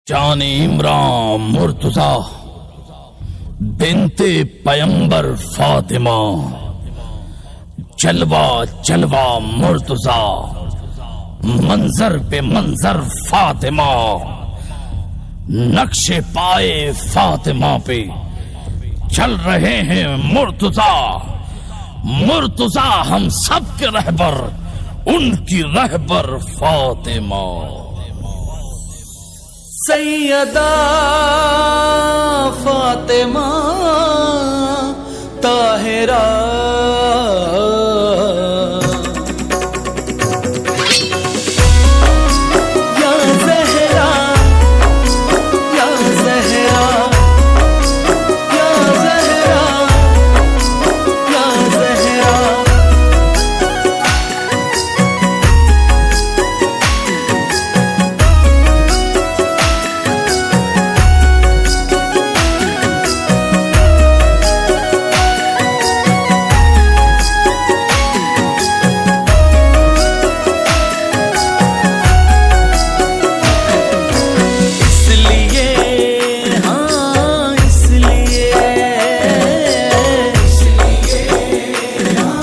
जाने इमरान मुर्तजा बिनते पैगंबर फातिमा, जलवा जलवा मुर्तजा, मंजर पे मंजर फातिमा, नक्शे पाए फातिमा पे चल रहे हैं मुर्तजा। मुर्तजा हम सब के रहबर, उनकी रहबर फातिमा। सैयदा फातिमा ताहिरा, या ज़हरा या ज़हरा या ज़हरा या ज़हरा।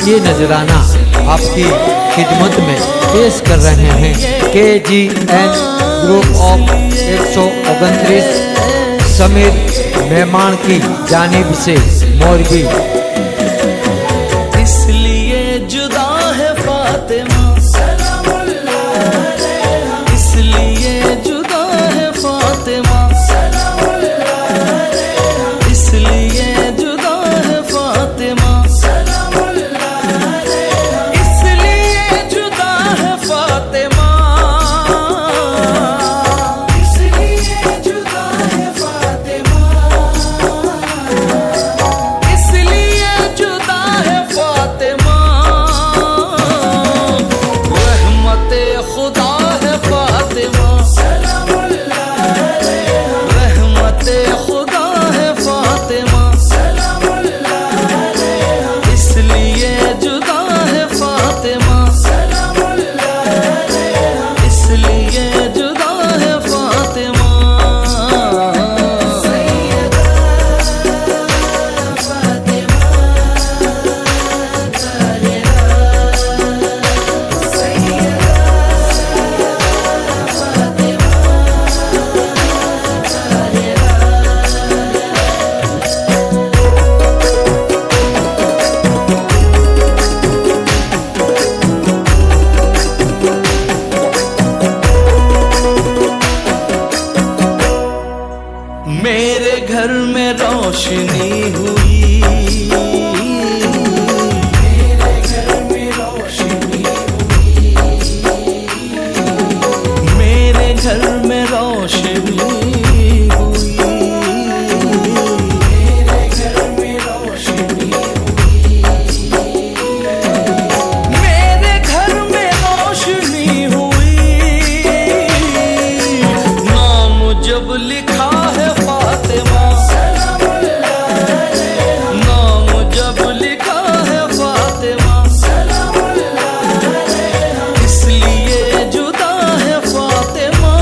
ये नजराना आपकी खिदमत में पेश कर रहे हैं KGN ग्रुप ऑफ 129 समीर मेहमान की जानिब से मोरबी। इसलिए जुदा है फातिमा, इसलिए जुदा है फातिमा, इसलिए जुदा है फातिमा, मेरे घर में रोशनी हुई, मेरे घर में रोशनी हुई, मेरे घर में रोशनी हुई, मेरे घर में रोशनी हुई, मेरे घर में रोशनी हुई। नाम जब लिखा है फातिमा, नाम जब लिखा है फातिमा, इसलिए जुदा है फातिमा,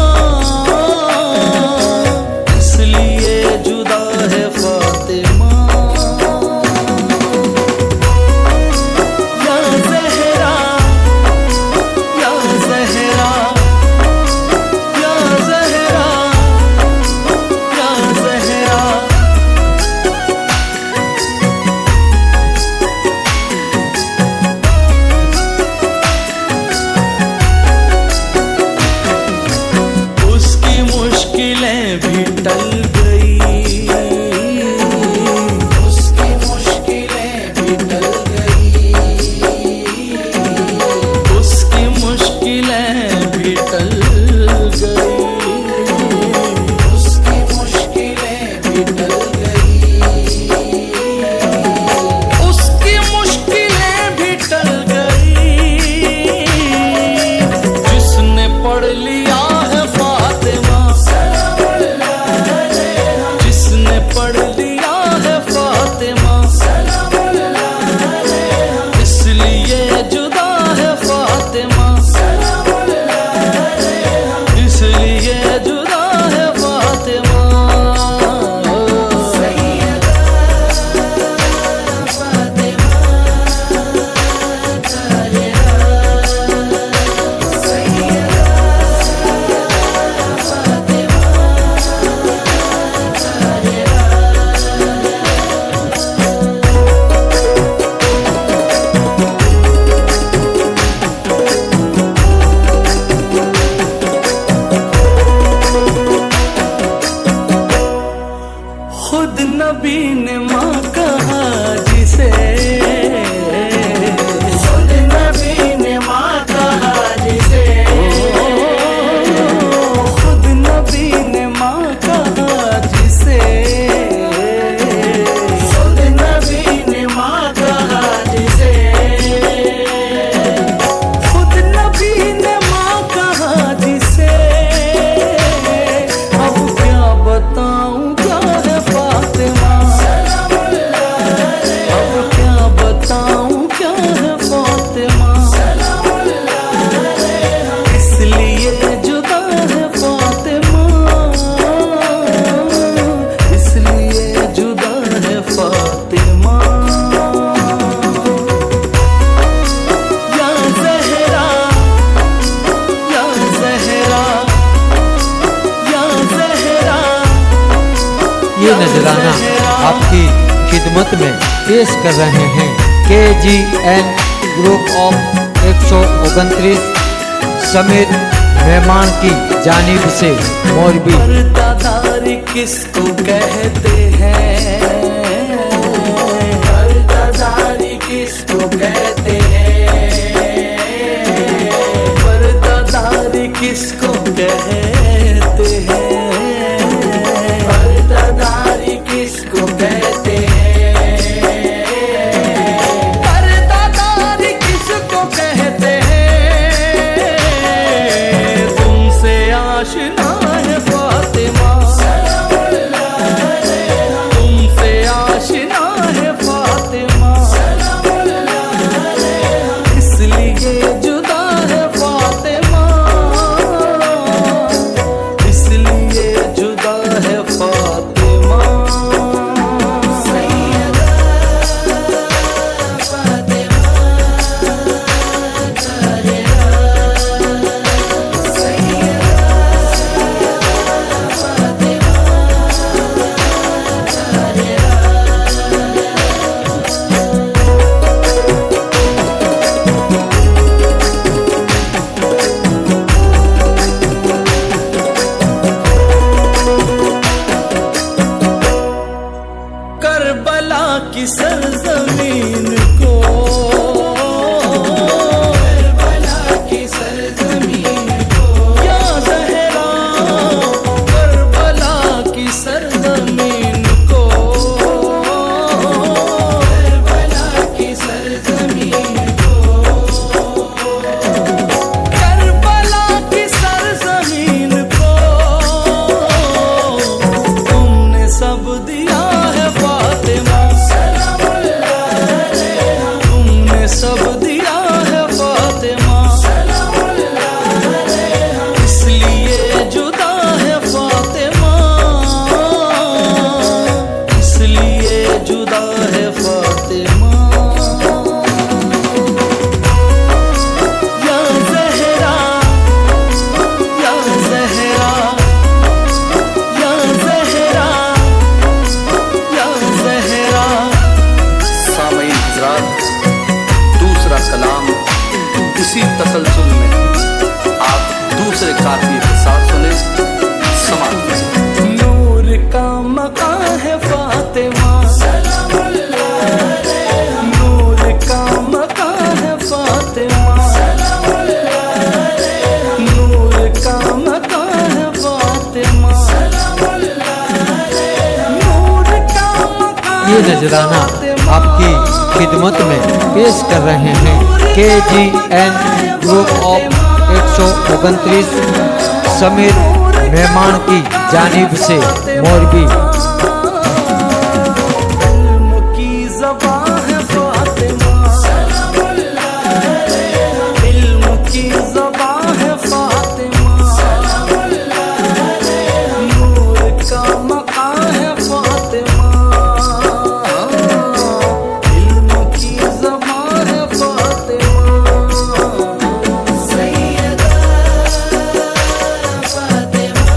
नजराना आपकी खिदमत में पेश कर रहे हैं KGN ग्रुप ऑफ 129 समीर मेहमान की जानिब से मोरबी। पर्दादारी किसको कहते हैं, पर्दादारी किसको कहते हैं, पर्दादारी किसको कहते हैं, पर्दादारी किसको कहते हैं, पर्दादारी किसको कहते हैं, तुमसे आशना है फातिमा, तुमसे आशना है फातिमा, इसलिए जुदा है फातिमा, इसलिए जुदा है फातिमा। करबला की सरजमीन को, करबला की सरजमीन को, या ज़हरा करबला की सरजमीन को, करबला की सरजमीन को, करबला की सरजमीन को तुमने सब दिया है फातिमा, तुमने सब दिया है फातिमा, इसलिए जुदा है फातिमा, इसलिए जुदा है फातिमा। या ज़हरा, या ज़हरा, या ज़हरा, या ज़हरा। सामईन हज़रात, दूसरा कलाम इसी तसलसल में आप दूसरे काफिए के साथ सुने, समाप्त करें। नूर का मकान है फातिमा, नूर का मकान है फातिमा, नूर का मकान है फातिमा, नूर का मकान। ये नजराना आपकी खिदमत में पेश कर रहे हैं KGN ग्रुप ऑफ 129 समीर मेहमान की जानिब से मोरबी। इल्म की ज़बां है फातिमा, इल्म की ज़बां है फातिमा, नूर का मकान है फातिमा, इल्म की ज़बां है फातिमा। सैयदा फातिमा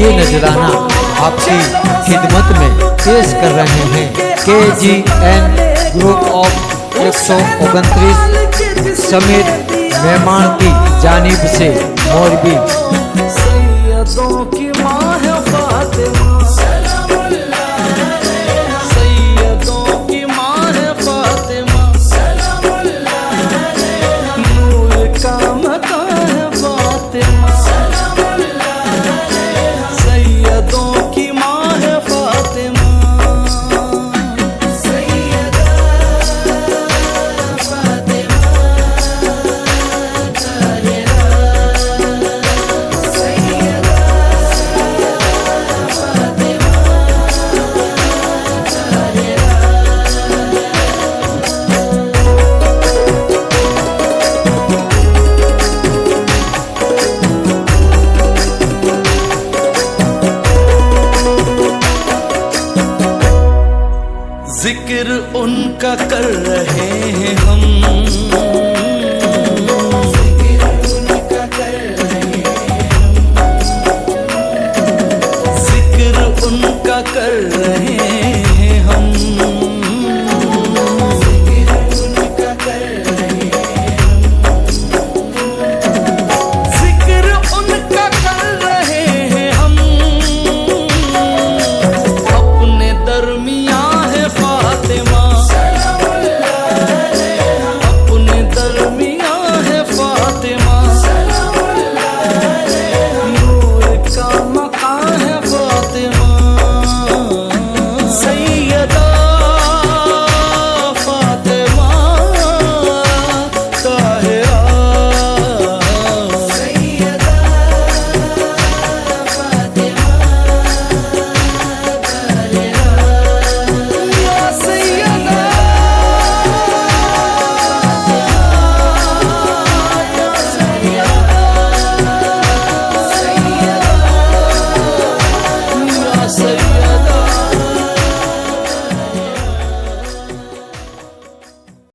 ये नजराना आपकी खिदमत में पेश कर रहे हैं KGN ग्रुप ऑफ 129 समीर मेहमान की जानिब से मोरबी। सैयदों